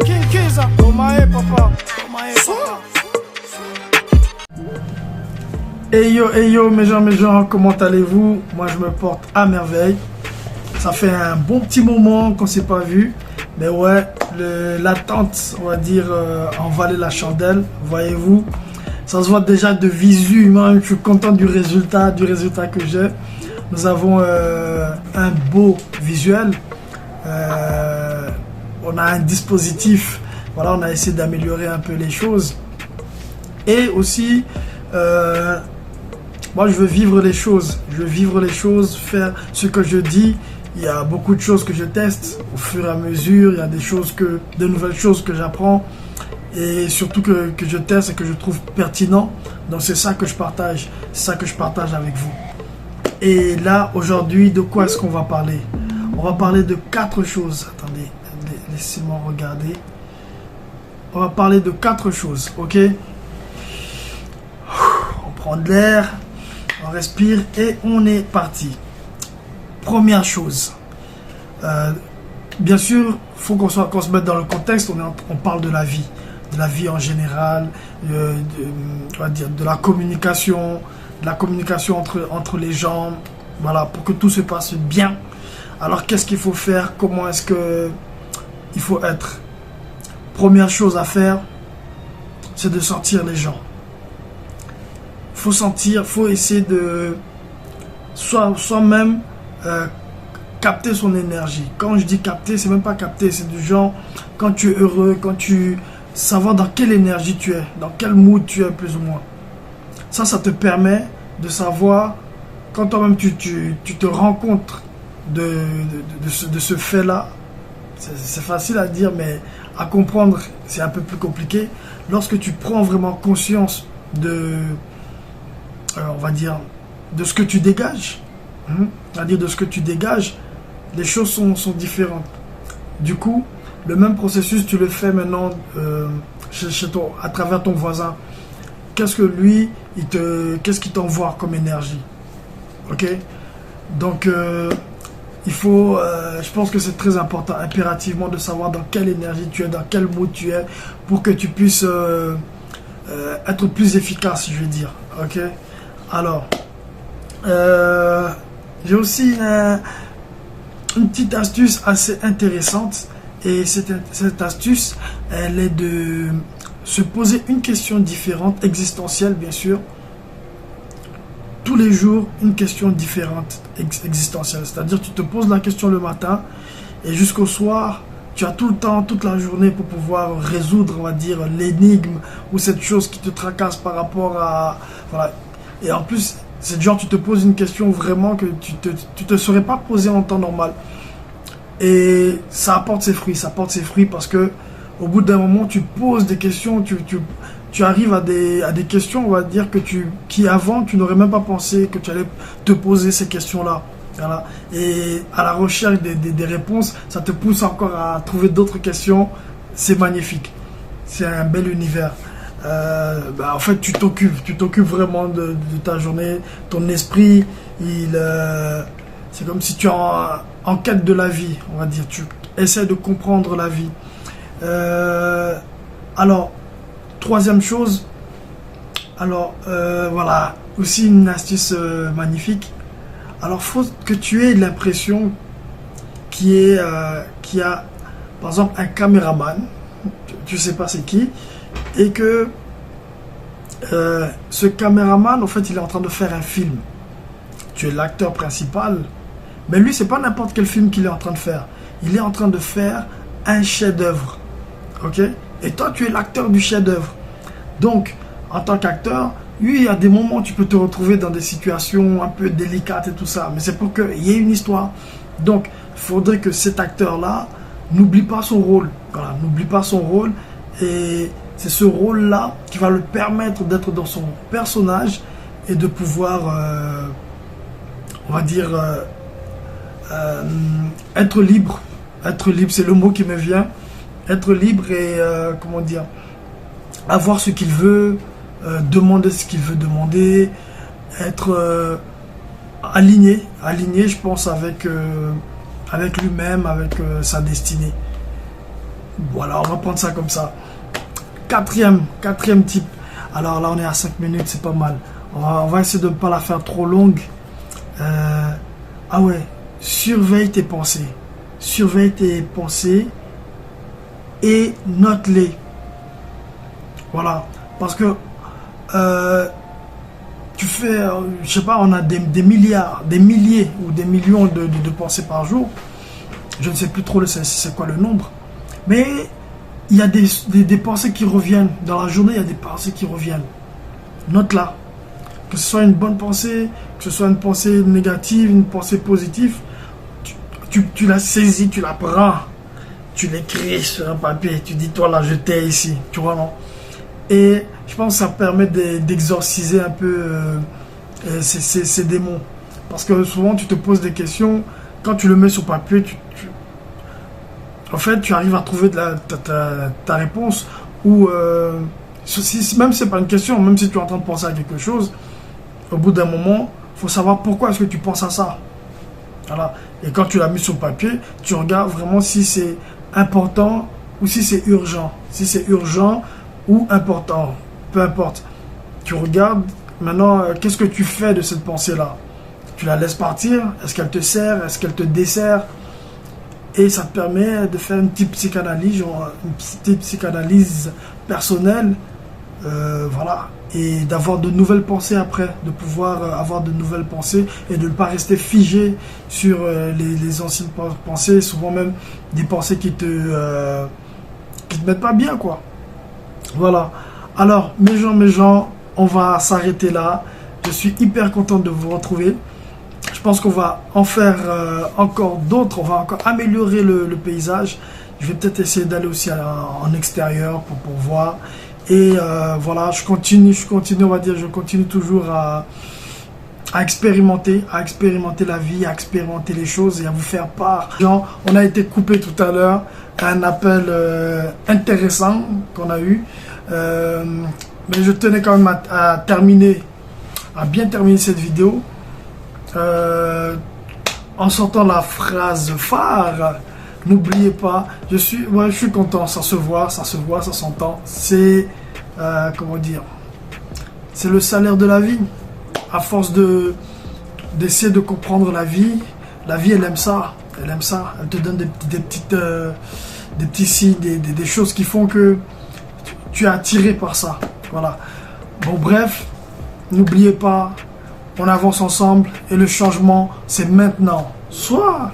King Kiza, Omae papa, Omae papa. Hey yo mes gens, comment allez-vous? Moi je me porte à merveille. Ça fait un bon petit moment qu'on s'est pas vu. Mais ouais, l'attente, on va dire, en valait la chandelle, voyez-vous. Ça se voit déjà de visu, moi je suis content du résultat que j'ai. Nous avons un beau visuel. On a un dispositif, voilà, on a essayé d'améliorer un peu les choses. Et aussi, moi je veux vivre les choses. Je veux vivre les choses, faire ce que je dis. Il y a beaucoup de choses que je teste au fur et à mesure. Il y a de nouvelles choses que j'apprends. Et surtout que je teste et que je trouve pertinent. Donc c'est ça que je partage. C'est ça que je partage avec vous. Et là, aujourd'hui, de quoi est-ce qu'on va parler? On va parler de 4 choses. Attendez, laissez-moi regarder. On va parler de 4 choses, ok? On prend de l'air, on respire et on est parti. Première chose. Bien sûr, il faut qu'on se mette dans le contexte. On parle de la vie. De la vie en général, on va dire de la communication entre les gens, voilà, pour que tout se passe bien. Alors qu'est-ce qu'il faut faire? Comment est-ce que il faut être? Première chose à faire, c'est de sentir les gens. Faut sentir, faut essayer de soi-même capter son énergie. Quand je dis capter, c'est même pas capter, c'est du genre quand tu es heureux, quand tu savoir dans quelle énergie tu es, dans quel mood tu es plus ou moins. Ça te permet de savoir, quand toi-même tu te rends compte de ce fait-là. C'est facile à dire, mais à comprendre, c'est un peu plus compliqué. Lorsque tu prends vraiment conscience on va dire, de ce que tu dégages, c'est-à-dire de ce que tu dégages, les choses sont différentes. Du coup, le même processus, tu le fais maintenant chez toi, à travers ton voisin. Qu'est-ce que lui, qu'est-ce qu'il t'envoie comme énergie? Ok? Donc, il faut, je pense que c'est très important, impérativement, de savoir dans quelle énergie tu es, dans quel mood tu es, pour que tu puisses être plus efficace, je veux dire. Ok? Alors, j'ai aussi une petite astuce assez intéressante. Et cette astuce, elle est de se poser une question différente, existentielle bien sûr. Tous les jours, une question différente, existentielle. C'est-à-dire tu te poses la question le matin et jusqu'au soir, tu as tout le temps, toute la journée pour pouvoir résoudre, on va dire, l'énigme ou cette chose qui te tracasse par rapport à... Voilà. Et en plus, c'est genre tu te poses une question vraiment que tu te serais pas posé en temps normal. Et ça apporte ses fruits parce que au bout d'un moment tu poses des questions, tu arrives à des questions, on va dire, qui avant tu n'aurais même pas pensé que tu allais te poser ces questions-là. Voilà. Et à la recherche des réponses, ça te pousse encore à trouver d'autres questions. C'est magnifique. C'est un bel univers. En fait, tu t'occupes vraiment de ta journée. Ton esprit, c'est comme si tu es en quête de la vie, on va dire. Tu essaies de comprendre la vie. Alors, troisième chose. Alors, voilà, aussi une astuce magnifique. Alors, faut que tu aies l'impression qu'il y a, par exemple, un caméraman. Tu sais pas c'est qui. Et que ce caméraman, en fait, il est en train de faire un film. Tu es l'acteur principal. Mais lui, c'est pas n'importe quel film qu'il est en train de faire. Il est en train de faire un chef-d'œuvre. Ok? Et toi, tu es l'acteur du chef-d'œuvre. Donc, en tant qu'acteur, lui, il y a des moments où tu peux te retrouver dans des situations un peu délicates et tout ça. Mais c'est pour qu'il y ait une histoire. Donc, il faudrait que cet acteur-là n'oublie pas son rôle. Voilà, n'oublie pas son rôle. Et c'est ce rôle-là qui va le permettre d'être dans son personnage et de pouvoir, on va dire, être libre. Être libre, c'est le mot qui me vient. Être libre et, comment dire, avoir ce qu'il veut, demander ce qu'il veut demander, être aligné, je pense, avec lui-même, avec sa destinée. Voilà, on va prendre ça comme ça. Quatrième type. Alors là, on est à 5 minutes, c'est pas mal. On va essayer de ne pas la faire trop longue. Ah ouais, surveille tes pensées. Surveille tes pensées et note-les. Voilà, parce que tu fais, je sais pas, on a des milliards, des milliers ou des millions de pensées par jour. Je ne sais plus trop c'est quoi le nombre. Mais il y a des pensées qui reviennent. Dans la journée, il y a des pensées qui reviennent. Note-la. Que ce soit une bonne pensée, que ce soit une pensée négative, une pensée positive, tu la saisis, tu la prends, tu l'écris sur un papier, tu dis, toi là, je t'ai ici, tu vois, non? Et je pense que ça permet d'exorciser un peu ces démons. Parce que souvent, tu te poses des questions, quand tu le mets sur papier, en fait, tu arrives à trouver ta réponse, ou même si c'est pas une question, même si tu es en train de penser à quelque chose, au bout d'un moment, il faut savoir pourquoi est-ce que tu penses à ça. Voilà. Et quand tu l'as mis sur papier, tu regardes vraiment si c'est important ou si c'est urgent. Si c'est urgent ou important, peu importe. Tu regardes maintenant, qu'est-ce que tu fais de cette pensée-là? Tu la laisses partir? Est-ce qu'elle te sert? Est-ce qu'elle te dessert? Et ça te permet de faire une petite psychanalyse, personnelle. Voilà. Et d'avoir de nouvelles pensées après, de pouvoir avoir de nouvelles pensées et de ne pas rester figé sur les anciennes pensées, souvent même des pensées qui te mettent pas bien, quoi. Voilà. Alors, mes gens, on va s'arrêter là. Je suis hyper content de vous retrouver. Je pense qu'on va en faire encore d'autres, on va encore améliorer le paysage. Je vais peut-être essayer d'aller aussi en extérieur pour voir. Et voilà, je continue, on va dire, je continue toujours à expérimenter la vie, à expérimenter les choses et à vous faire part. On a été coupé tout à l'heure, un appel intéressant qu'on a eu. Mais je tenais quand même à bien terminer cette vidéo. En sortant la phrase phare, n'oubliez pas, je suis content, ça se voit, ça s'entend. C'est comment dire, c'est le salaire de la vie. À force d'essayer de comprendre la vie elle aime ça, elle te donne des petits signes, des choses qui font que tu es attiré par ça. Voilà. Bon, bref, n'oubliez pas, on avance ensemble et le changement, c'est maintenant. Soit